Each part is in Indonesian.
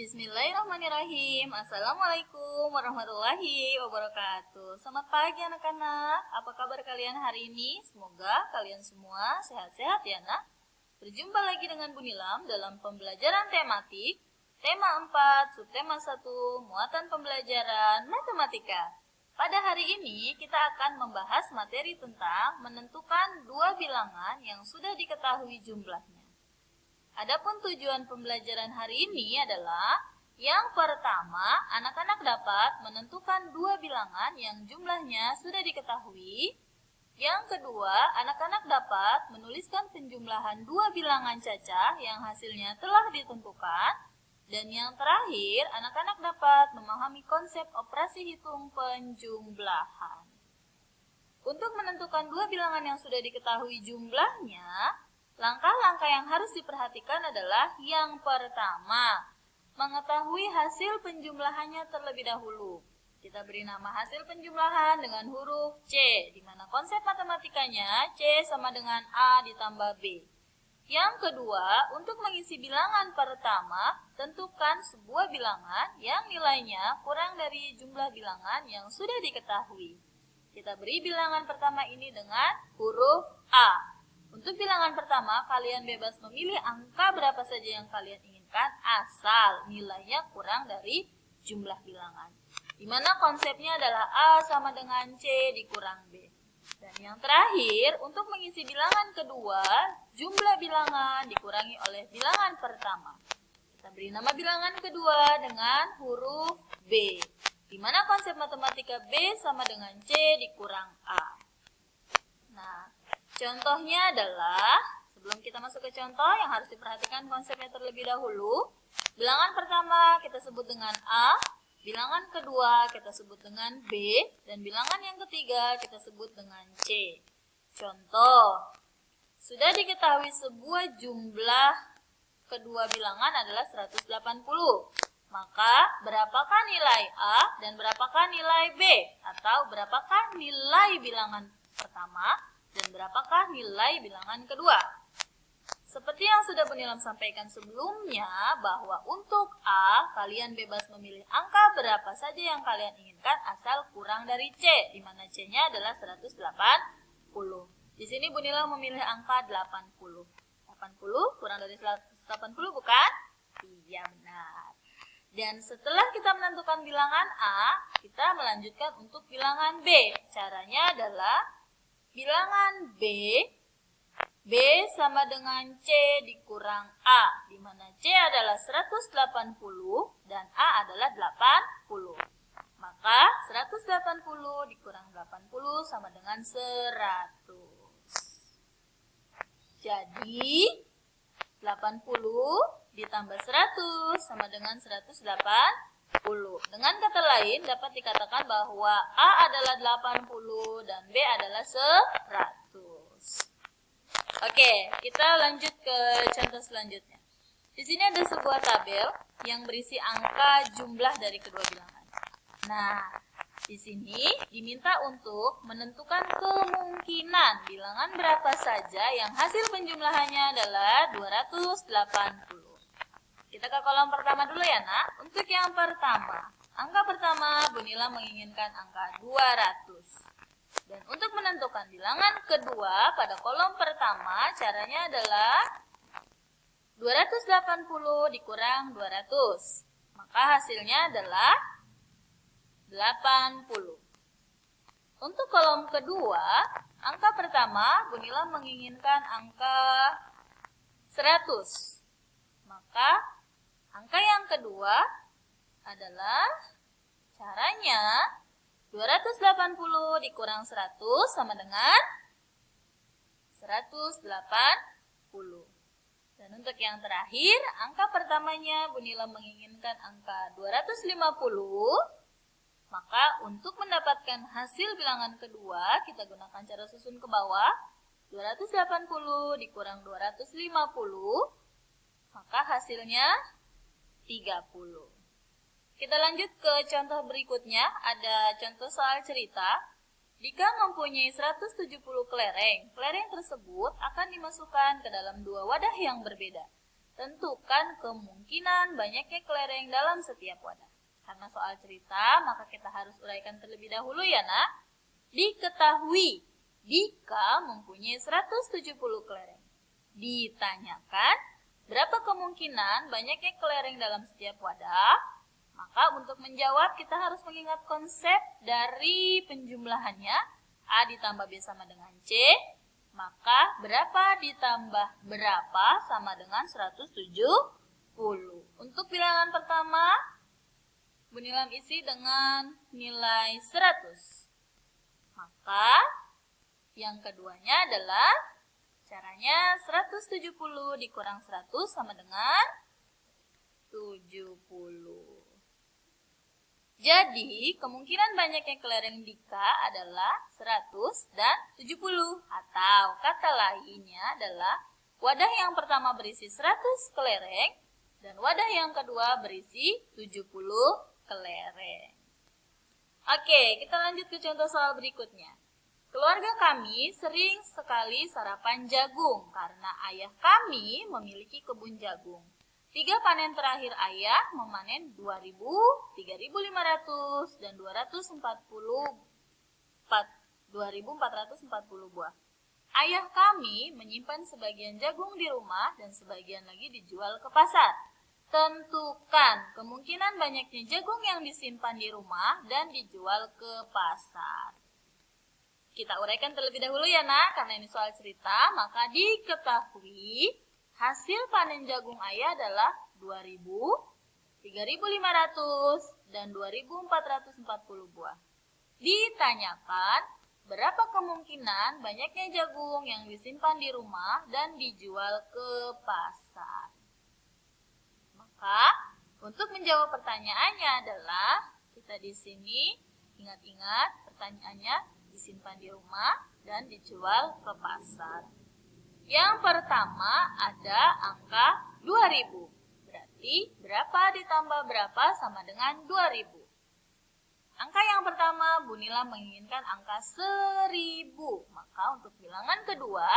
Bismillahirrahmanirrahim. Assalamualaikum warahmatullahi wabarakatuh. Selamat pagi anak-anak. Apa kabar kalian hari ini? Semoga kalian semua sehat-sehat ya nak. Berjumpa lagi dengan Bu Nilam dalam pembelajaran tematik tema 4, subtema 1, muatan pembelajaran matematika. Pada hari ini kita akan membahas materi tentang menentukan dua bilangan yang sudah diketahui jumlahnya. Adapun tujuan pembelajaran hari ini adalah yang pertama, anak-anak dapat menentukan dua bilangan yang jumlahnya sudah diketahui. Yang kedua, anak-anak dapat menuliskan penjumlahan dua bilangan cacah yang hasilnya telah ditentukan. Dan yang terakhir, anak-anak dapat memahami konsep operasi hitung penjumlahan. Untuk menentukan dua bilangan yang sudah diketahui jumlahnya, langkah-langkah yang harus diperhatikan adalah yang pertama, mengetahui hasil penjumlahannya terlebih dahulu. Kita beri nama hasil penjumlahan dengan huruf C, di mana konsep matematikanya C sama dengan A ditambah B. Yang kedua, untuk mengisi bilangan pertama, tentukan sebuah bilangan yang nilainya kurang dari jumlah bilangan yang sudah diketahui. Kita beri bilangan pertama ini dengan huruf A. Untuk bilangan pertama, kalian bebas memilih angka berapa saja yang kalian inginkan asal nilainya kurang dari jumlah bilangan. Di mana konsepnya adalah A sama dengan C dikurang B. Dan yang terakhir, untuk mengisi bilangan kedua, jumlah bilangan dikurangi oleh bilangan pertama. Kita beri nama bilangan kedua dengan huruf B. Di mana konsep matematika B sama dengan C dikurang A. Nah, contohnya adalah, sebelum kita masuk ke contoh yang harus diperhatikan konsepnya terlebih dahulu. Bilangan pertama kita sebut dengan A, bilangan kedua kita sebut dengan B, dan bilangan yang ketiga kita sebut dengan C. Contoh, sudah diketahui sebuah jumlah kedua bilangan adalah 180. Maka berapakah nilai A dan berapakah nilai B? Atau berapakah nilai bilangan pertama dan berapakah nilai bilangan kedua? Seperti yang sudah Bu Nilam sampaikan sebelumnya, bahwa untuk A, kalian bebas memilih angka berapa saja yang kalian inginkan asal kurang dari C, di mana C-nya adalah 180. Di sini Bu Nilam memilih angka 80. 80 kurang dari 180 bukan? Iya benar. Dan setelah kita menentukan bilangan A, kita melanjutkan untuk bilangan B. Caranya adalah bilangan B sama dengan C dikurang A, di mana C adalah 180 dan A adalah 80. Maka 180 dikurang 80 sama dengan 100. Jadi 80 ditambah 100 sama dengan 180. Dengan kata lain dapat dikatakan bahwa A adalah 80 dan B adalah 100. Oke, kita lanjut ke contoh selanjutnya. Di sini ada sebuah tabel yang berisi angka jumlah dari kedua bilangan. Nah, di sini diminta untuk menentukan kemungkinan bilangan berapa saja yang hasil penjumlahannya adalah 280. Kita ke kolom pertama dulu ya nak. Untuk yang pertama, angka pertama Bu Nila menginginkan angka 200. Dan untuk menentukan bilangan kedua pada kolom pertama, caranya adalah 280 dikurang 200. Maka hasilnya adalah 80. Untuk kolom kedua, angka pertama Bu Nila menginginkan angka 100. Maka angka yang kedua adalah caranya 280 dikurang 100 sama dengan 180. Dan untuk yang terakhir, angka pertamanya Bu Nila menginginkan angka 250. Maka untuk mendapatkan hasil bilangan kedua, kita gunakan cara susun ke bawah. 280 dikurang 250, maka hasilnya 30. Kita lanjut ke contoh berikutnya, ada contoh soal cerita. Jika mempunyai 170 kelereng, kelereng tersebut akan dimasukkan ke dalam dua wadah yang berbeda. Tentukan kemungkinan banyaknya kelereng dalam setiap wadah. Karena soal cerita, maka kita harus uraikan terlebih dahulu ya nak. Diketahui, Dika mempunyai 170 kelereng. Ditanyakan, berapa kemungkinan banyaknya kelereng dalam setiap wadah? Maka untuk menjawab kita harus mengingat konsep dari penjumlahannya. A ditambah B sama dengan C. Maka berapa ditambah berapa sama dengan 170. Untuk bilangan pertama, Bu Nilam isi dengan nilai 100. Maka yang keduanya adalah caranya 170 dikurang 100 sama dengan 70. Jadi, kemungkinan banyaknya kelereng Dika adalah 100 dan 70. Atau kata lainnya adalah wadah yang pertama berisi 100 kelereng dan wadah yang kedua berisi 70 kelereng. Oke, kita lanjut ke contoh soal berikutnya. Keluarga kami sering sekali sarapan jagung karena ayah kami memiliki kebun jagung. 3 panen terakhir ayah memanen 2.000, 3.500, dan 2.440 buah. Ayah kami menyimpan sebagian jagung di rumah dan sebagian lagi dijual ke pasar. Tentukan kemungkinan banyaknya jagung yang disimpan di rumah dan dijual ke pasar. Kita uraikan terlebih dahulu ya nak, karena ini soal cerita, maka diketahui hasil panen jagung ayah adalah 2.000, 3.500, dan 2.440 buah. Ditanyakan, berapa kemungkinan banyaknya jagung yang disimpan di rumah dan dijual ke pasar? Maka, untuk menjawab pertanyaannya adalah, kita di sini ingat-ingat pertanyaannya disimpan di rumah dan dijual ke pasar. Yang pertama ada angka 2.000. Berarti berapa ditambah berapa sama dengan 2.000. Angka yang pertama Bu Nila menginginkan angka 1.000. Maka untuk bilangan kedua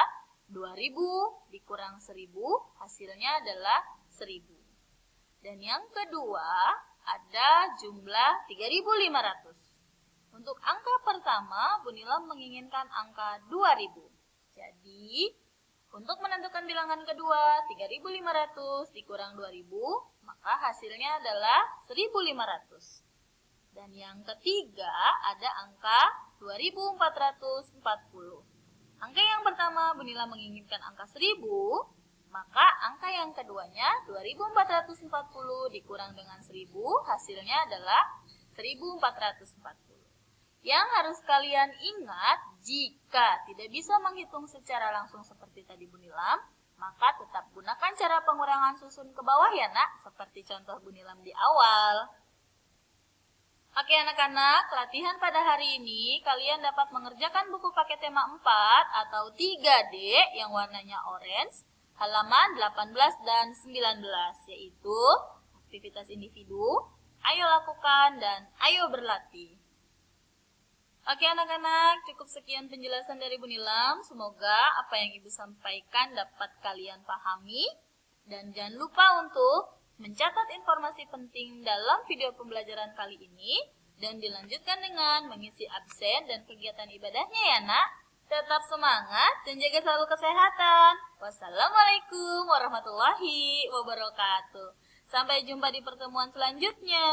2.000 dikurang 1.000 hasilnya adalah 1.000. Dan yang kedua ada jumlah 3.500. Untuk angka pertama Bu Nila menginginkan angka 2.000. Jadi untuk menentukan bilangan kedua, 3.500 dikurang 2.000, maka hasilnya adalah 1.500. Dan yang ketiga ada angka 2.440. Angka yang pertama Bu Nila menginginkan angka 1.000, maka angka yang keduanya 2.440 dikurang dengan 1.000, hasilnya adalah 1.440. Yang harus kalian ingat, jika tidak bisa menghitung secara langsung seperti tadi Bu Nilam, maka tetap gunakan cara pengurangan susun ke bawah ya nak, seperti contoh Bu Nilam di awal. Oke anak-anak, latihan pada hari ini kalian dapat mengerjakan buku paket tema 4 atau 3D yang warnanya orange, halaman 18 dan 19, yaitu aktivitas individu, ayo lakukan, dan ayo berlatih. Oke anak-anak, cukup sekian penjelasan dari Bu Nilam. Semoga apa yang Ibu sampaikan dapat kalian pahami. Dan jangan lupa untuk mencatat informasi penting dalam video pembelajaran kali ini. Dan dilanjutkan dengan mengisi absen dan kegiatan ibadahnya ya nak. Tetap semangat dan jaga selalu kesehatan. Wassalamualaikum warahmatullahi wabarakatuh. Sampai jumpa di pertemuan selanjutnya.